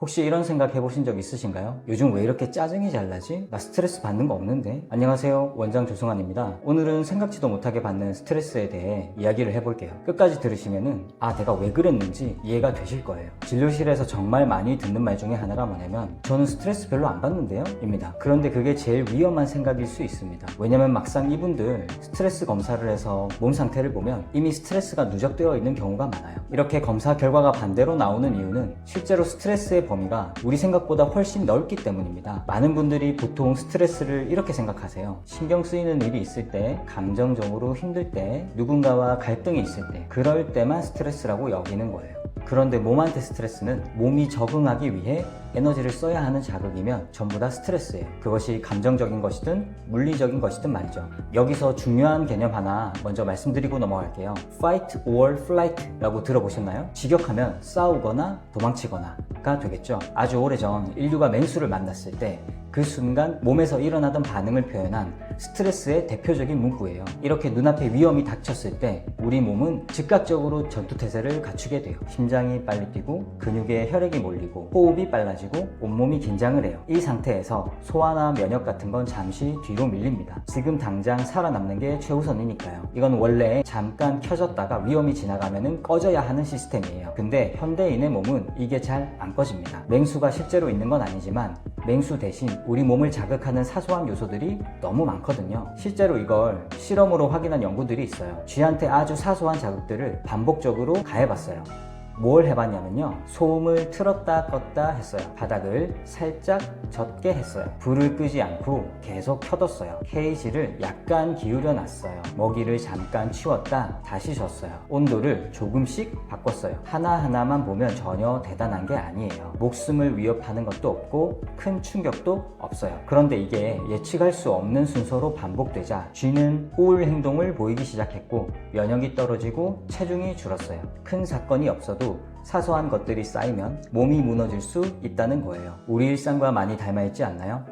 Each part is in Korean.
혹시 이런 생각 해보신 적 있으신가요? 요즘 왜 이렇게 짜증이 잘 나지? 나 스트레스 받는 거 없는데? 안녕하세요, 원장 조승환입니다. 오늘은 생각지도 못하게 받는 스트레스에 대해 이야기를 해볼게요. 끝까지 들으시면은 내가 왜 그랬는지 이해가 되실 거예요. 진료실에서 정말 많이 듣는 말 중에 하나가 뭐냐면 저는 스트레스 별로 안 받는데요? 입니다. 그런데 그게 제일 위험한 생각일 수 있습니다. 왜냐면 막상 이분들 스트레스 검사를 해서 몸 상태를 보면 이미 스트레스가 누적되어 있는 경우가 많아요. 이렇게 검사 결과가 반대로 나오는 이유는 실제로 스트레스의 범위가 우리 생각보다 훨씬 넓기 때문입니다. 많은 분들이 보통 스트레스를 이렇게 생각하세요. 신경 쓰이는 일이 있을 때, 감정적으로 힘들 때, 누군가와 갈등이 있을 때, 그럴 때만 스트레스라고 여기는 거예요. 그런데 몸한테 스트레스는 몸이 적응하기 위해 에너지를 써야 하는 자극이면 전부 다 스트레스예요. 그것이 감정적인 것이든 물리적인 것이든 말이죠. 여기서 중요한 개념 하나 먼저 말씀드리고 넘어갈게요. Fight or flight 라고 들어보셨나요? 직역하면 싸우거나 도망치거나가 되겠죠. 아주 오래전 인류가 맹수를 만났을 때 그 순간 몸에서 일어나던 반응을 표현한 스트레스의 대표적인 문구예요. 이렇게 눈앞에 위험이 닥쳤을 때 우리 몸은 즉각적으로 전투태세를 갖추게 돼요. 심장이 빨리 뛰고 근육에 혈액이 몰리고 호흡이 빨라지고 온몸이 긴장을 해요. 이 상태에서 소화나 면역 같은 건 잠시 뒤로 밀립니다. 지금 당장 살아남는 게 최우선이니까요. 이건 원래 잠깐 켜졌다가 위험이 지나가면 꺼져야 하는 시스템이에요. 근데 현대인의 몸은 이게 잘 안 꺼집니다. 맹수가 실제로 있는 건 아니지만 맹수 대신 우리 몸을 자극하는 사소한 요소들이 너무 많거든요. 실제로 이걸 실험으로 확인한 연구들이 있어요. 쥐한테 아주 사소한 자극들을 반복적으로 가해봤어요. 뭘 해봤냐면요, 소음을 틀었다 껐다 했어요. 바닥을 살짝 젖게 했어요. 불을 끄지 않고 계속 켜뒀어요. 케이지를 약간 기울여 놨어요. 먹이를 잠깐 치웠다 다시 줬어요. 온도를 조금씩 바꿨어요. 하나하나만 보면 전혀 대단한 게 아니에요. 목숨을 위협하는 것도 없고 큰 충격도 없어요. 그런데 이게 예측할 수 없는 순서로 반복되자 쥐는 호울 행동을 보이기 시작했고 면역이 떨어지고 체중이 줄었어요. 큰 사건이 없어도 사소한 것들이 쌓이면 몸이 무너질 수 있다는 거예요. 우리 일상과 많이 닮아있지 않나요?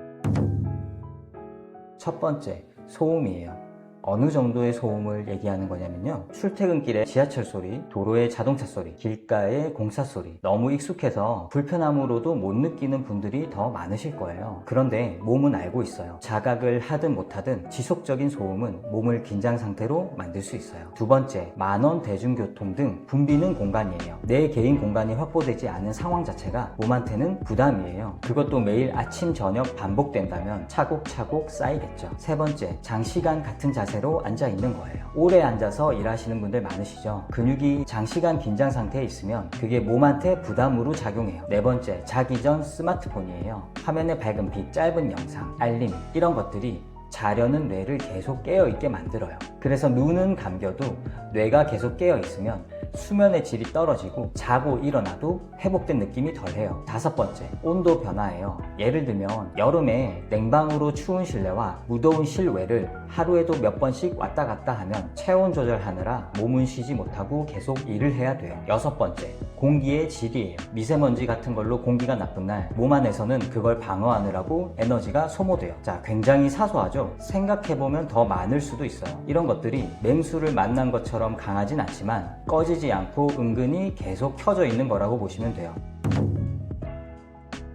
첫 번째, 소음이에요. 어느 정도의 소음을 얘기하는 거냐면요, 출퇴근길의 지하철 소리, 도로의 자동차 소리, 길가의 공사 소리, 너무 익숙해서 불편함으로도 못 느끼는 분들이 더 많으실 거예요. 그런데 몸은 알고 있어요. 자각을 하든 못하든 지속적인 소음은 몸을 긴장 상태로 만들 수 있어요. 두 번째, 만원 대중교통 등 붐비는 공간이에요. 내 개인 공간이 확보되지 않은 상황 자체가 몸한테는 부담이에요. 그것도 매일 아침 저녁 반복된다면 차곡차곡 쌓이겠죠. 세 번째, 장시간 같은 자세로 앉아 있는 거예요. 오래 앉아서 일하시는 분들 많으시죠. 근육이 장시간 긴장 상태에 있으면 그게 몸한테 부담으로 작용해요. 네 번째, 자기 전 스마트폰이에요. 화면에 밝은 빛, 짧은 영상, 알림, 이런 것들이 자려는 뇌를 계속 깨어있게 만들어요. 그래서 눈은 감겨도 뇌가 계속 깨어있으면 수면의 질이 떨어지고 자고 일어나도 회복된 느낌이 덜해요. 다섯 번째, 온도 변화예요. 예를 들면 여름에 냉방으로 추운 실내와 무더운 실외를 하루에도 몇 번씩 왔다 갔다 하면 체온 조절하느라 몸은 쉬지 못하고 계속 일을 해야 돼요. 여섯 번째, 공기의 질이에요. 미세먼지 같은 걸로 공기가 나쁜 날 몸 안에서는 그걸 방어하느라고 에너지가 소모돼요. 자, 굉장히 사소하죠? 생각해보면 더 많을 수도 있어요. 이런 것들이 맹수를 만난 것처럼 강하진 않지만 꺼지지 않고 은근히 계속 켜져 있는 거라고 보시면 돼요.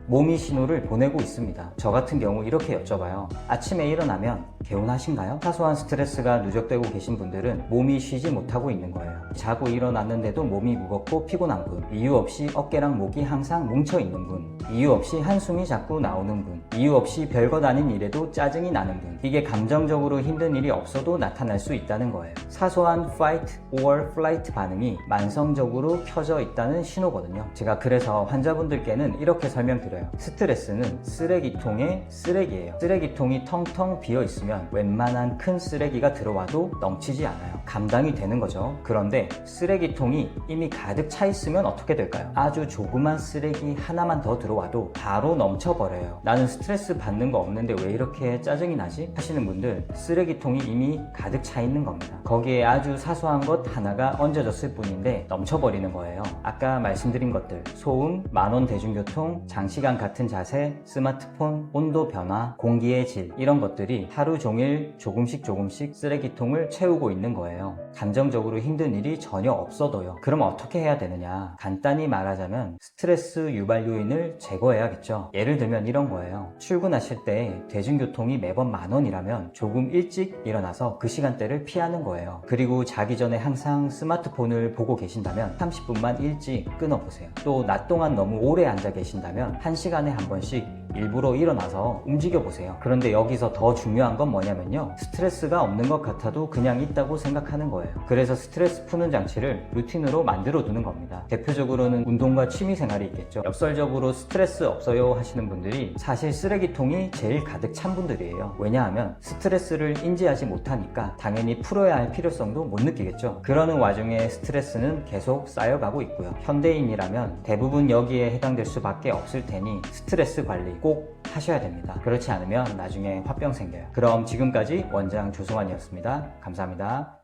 몸이 신호를 보내고 있습니다. 저 같은 경우 이렇게 여쭤봐요. 아침에 일어나면 개운하신가요? 사소한 스트레스가 누적되고 계신 분들은 몸이 쉬지 못하고 있는 거예요. 자고 일어났는데도 몸이 무겁고 피곤한 분, 이유 없이 어깨랑 목이 항상 뭉쳐 있는 분, 이유 없이 한숨이 자꾸 나오는 분, 이유 없이 별것 아닌 일에도 짜증이 나는 분, 이게 감정적으로 힘든 일이 없어도 나타날 수 있다는 거예요. 사소한 fight or flight 반응이 만성적으로 켜져 있다는 신호거든요. 제가 그래서 환자분들께는 이렇게 설명드려요. 스트레스는 쓰레기통의 쓰레기예요. 쓰레기통이 텅텅 비어 있으면 웬만한 큰 쓰레기가 들어와도 넘치지 않아요. 감당이 되는 거죠. 그런데 쓰레기통이 이미 가득 차 있으면 어떻게 될까요? 아주 조그만 쓰레기 하나만 더 들어와 와도 바로 넘쳐버려요. 나는 스트레스 받는 거 없는데 왜 이렇게 짜증이 나지? 하시는 분들, 쓰레기통이 이미 가득 차 있는 겁니다. 거기에 아주 사소한 것 하나가 얹어졌을 뿐인데 넘쳐버리는 거예요. 아까 말씀드린 것들, 소음, 만원 대중교통, 장시간 같은 자세, 스마트폰, 온도 변화, 공기의 질, 이런 것들이 하루 종일 조금씩 쓰레기통을 채우고 있는 거예요. 감정적으로 힘든 일이 전혀 없어도요. 그럼 어떻게 해야 되느냐? 간단히 말하자면 스트레스 유발 요인을 제거해야겠죠. 예를 들면 이런 거예요. 출근하실 때 대중교통이 매번 만원이라면 조금 일찍 일어나서 그 시간대를 피하는 거예요. 그리고 자기 전에 항상 스마트폰을 보고 계신다면 30분만 일찍 끊어보세요. 또 낮 동안 너무 오래 앉아 계신다면 1시간에 한 번씩 일부러 일어나서 움직여보세요. 그런데 여기서 더 중요한 건 뭐냐면요, 스트레스가 없는 것 같아도 그냥 있다고 생각하는 거예요. 그래서 스트레스 푸는 장치를 루틴으로 만들어 두는 겁니다. 대표적으로는 운동과 취미생활이 있겠죠. 역설적으로 스트레스 없어요 하시는 분들이 사실 쓰레기통이 제일 가득 찬 분들이에요. 왜냐하면 스트레스를 인지하지 못하니까 당연히 풀어야 할 필요성도 못 느끼겠죠. 그러는 와중에 스트레스는 계속 쌓여가고 있고요. 현대인이라면 대부분 여기에 해당될 수밖에 없을 테니 스트레스 관리 꼭 하셔야 됩니다. 그렇지 않으면 나중에 화병 생겨요. 그럼 지금까지 원장 조승환이었습니다. 감사합니다.